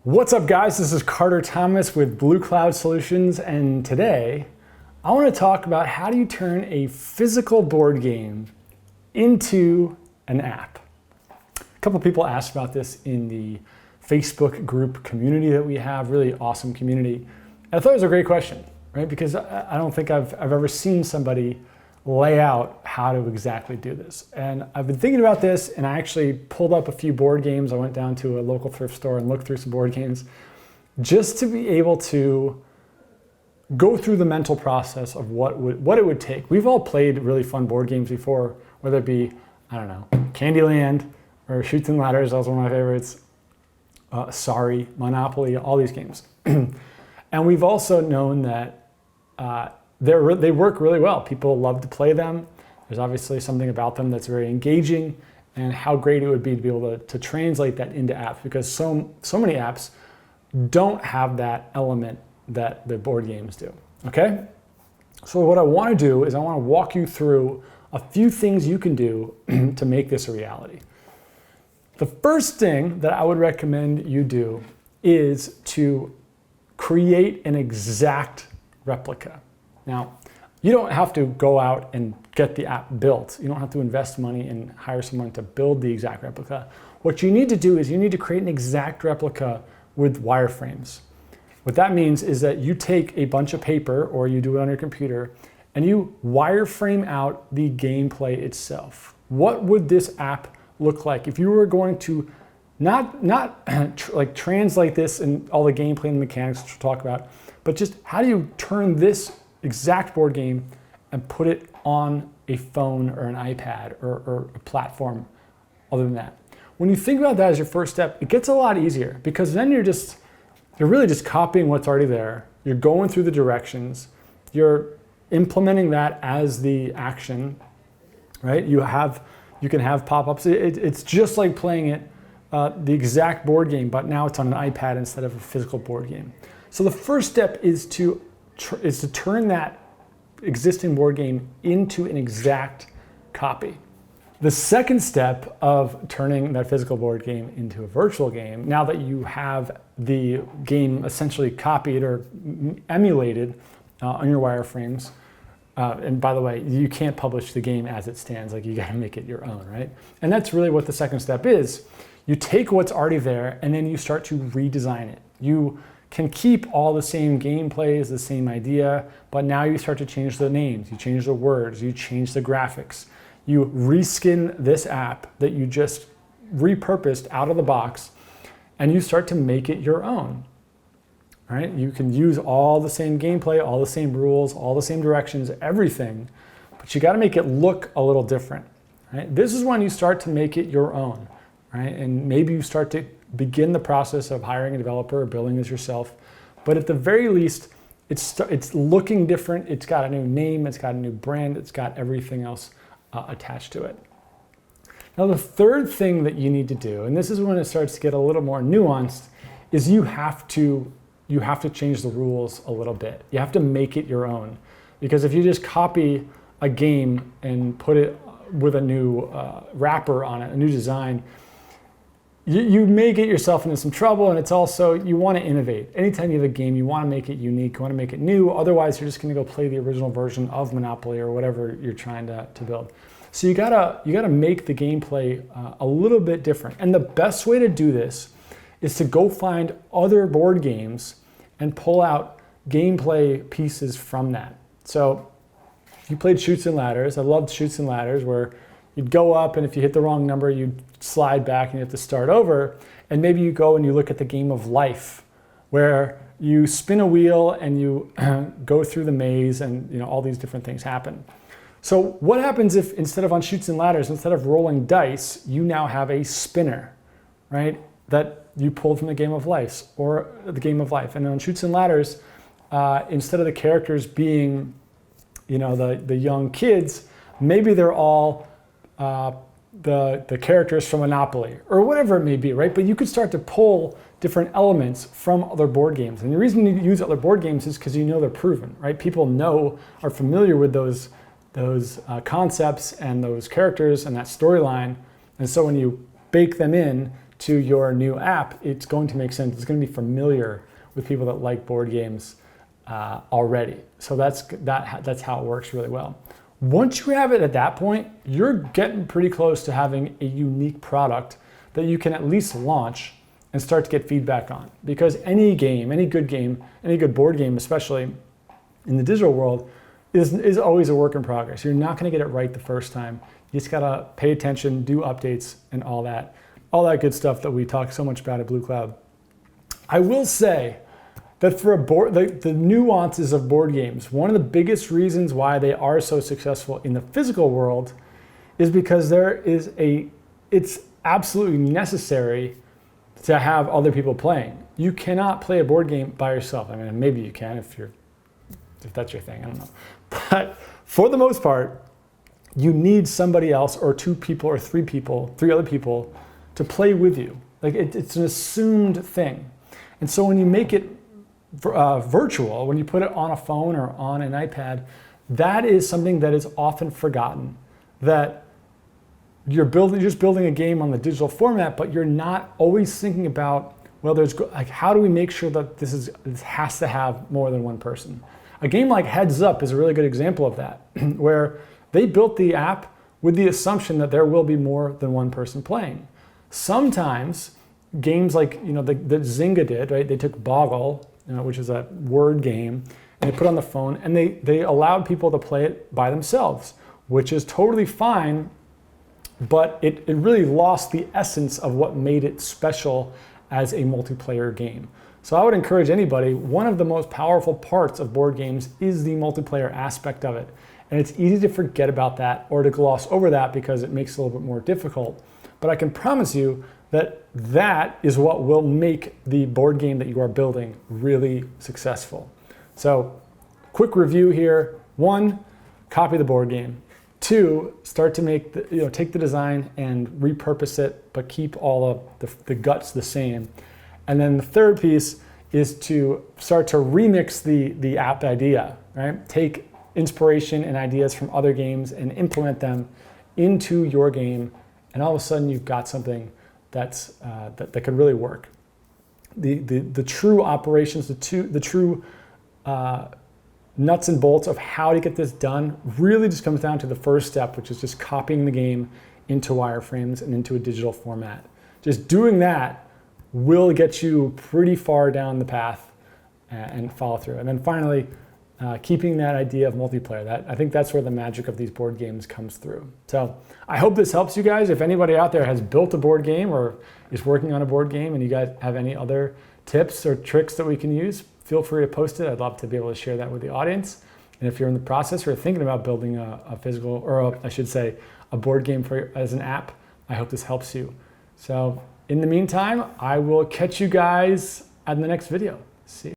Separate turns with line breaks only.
What's up, guys? This is Carter Thomas with Bluecloud Solutions, and today I want to talk about how do you turn a physical board game into an app. A couple people asked about this in the Facebook group community that we have, really awesome community. And I thought it was a great question, right? Because I don't think I've ever seen somebody lay out how to exactly do this. And I've been thinking about this, and I actually pulled up a few board games. I went down to a local thrift store and looked through some board games just to be able to go through the mental process of what it would take. We've all played really fun board games before, whether it be, I don't know, Candyland or Chutes and Ladders, that was one of my favorites. Sorry, Monopoly, all these games. And we've also known that they work really well. People love to play them. There's obviously something about them that's very engaging, and how great it would be to be able to translate that into apps, because so many apps don't have that element that the board games do, okay? So what I wanna do is I wanna walk you through a few things you can do to make this a reality. The first thing that I would recommend you do is to create an exact replica. Now, you don't have to go out and get the app built. You don't have to invest money and hire someone to build the exact replica. What you need to do is you need to create an exact replica with wireframes. What that means is that you take a bunch of paper, or you do it on your computer, and you wireframe out the gameplay itself. What would this app look like if you were going to not like translate this and all the gameplay and mechanics which we'll talk about, but just how do you turn this exact board game and put it on a phone or an iPad or a platform other than that. When you think about that as your first step, it gets a lot easier, because then you're really just copying what's already there. You're going through the directions. You're implementing that as the action, right? You can have pop-ups. It's just like playing it, the exact board game, but now it's on an iPad instead of a physical board game. So the first step is to turn that existing board game into an exact copy. The second step of turning that physical board game into a virtual game, now that you have the game essentially copied or emulated on your wireframes, and by the way, you can't publish the game as it stands, like you gotta make it your own, right? And that's really what the second step is. You take what's already there and then you start to redesign it. You can keep all the same gameplays, the same idea, but now you start to change the names, you change the words, you change the graphics. You reskin this app that you just repurposed out of the box, and you start to make it your own, right? You can use all the same gameplay, all the same rules, all the same directions, everything, but you gotta make it look a little different, right? This is when you start to make it your own, right? And maybe you start to begin the process of hiring a developer or building this yourself. But at the very least, it's looking different. It's got a new name, it's got a new brand, it's got everything else attached to it. Now, the third thing that you need to do, and this is when it starts to get a little more nuanced, is you have to change the rules a little bit. You have to make it your own. Because if you just copy a game and put it with a new wrapper on it, a new design, you may get yourself into some trouble, and it's also, you want to innovate. Anytime you have a game, you want to make it unique, you want to make it new, otherwise you're just going to go play the original version of Monopoly or whatever you're trying to build. So you gotta make the gameplay a little bit different. And the best way to do this is to go find other board games and pull out gameplay pieces from that. So if you played Chutes and Ladders, I loved Chutes and Ladders, where you'd go up, and if you hit the wrong number, you'd slide back and you have to start over. And maybe you go and you look at the game of life, where you spin a wheel and you go through the maze, and all these different things happen. So what happens if instead of on Chutes and Ladders, instead of rolling dice, you now have a spinner, right? That you pulled from the game of life, or the game of life. And on Chutes and Ladders, instead of the characters being, the young kids, maybe they're all the characters from Monopoly or whatever it may be, right? But you could start to pull different elements from other board games. And the reason you use other board games is because they're proven, right? People are familiar with those concepts and those characters and that storyline. And so when you bake them in to your new app, it's going to make sense. It's going to be familiar with people that like board games already. So that's how it works really well. Once you have it at that point, you're getting pretty close to having a unique product that you can at least launch and start to get feedback on. Because any game, any good board game, especially in the digital world, is always a work in progress. You're not going to get it right the first time. You just got to pay attention, do updates, and all that good stuff that we talk so much about at Bluecloud. I will say that for the nuances of board games, one of the biggest reasons why they are so successful in the physical world is because it's absolutely necessary to have other people playing. You cannot play a board game by yourself. I mean, maybe you can if that's your thing, I don't know. But for the most part, you need somebody else or two people or three other people to play with you. Like it's an assumed thing. And so when you make it virtual, when you put it on a phone or on an iPad, that is something that is often forgotten. That you're just building a game on the digital format, but you're not always thinking about, well, how do we make sure that this has to have more than one person? A game like Heads Up is a really good example of that, where they built the app with the assumption that there will be more than one person playing. Sometimes games like that Zynga did, right? They took Boggle, which is a word game, and they put it on the phone, and they allowed people to play it by themselves, which is totally fine, but it really lost the essence of what made it special as a multiplayer game. So I would encourage anybody, one of the most powerful parts of board games is the multiplayer aspect of it. And it's easy to forget about that or to gloss over that because it makes it a little bit more difficult. But I can promise you that that is what will make the board game that you are building really successful. So quick review here. 1, copy the board game. 2, start to take the design and repurpose it, but keep all of the guts the same. And then the third piece is to start to remix the app idea, right? Take inspiration and ideas from other games and implement them into your game, and all of a sudden you've got something that could really work. The true operations, the true nuts and bolts of how to get this done really just comes down to the first step, which is just copying the game into wireframes and into a digital format. Just doing that will get you pretty far down the path and follow through. And then finally, keeping that idea of multiplayer. I think that's where the magic of these board games comes through. So I hope this helps you guys. If anybody out there has built a board game or is working on a board game and you guys have any other tips or tricks that we can use, feel free to post it. I'd love to be able to share that with the audience. And if you're in the process or thinking about building a physical, or I should say, a board game as an app, I hope this helps you. So in the meantime, I will catch you guys at the next video. See you.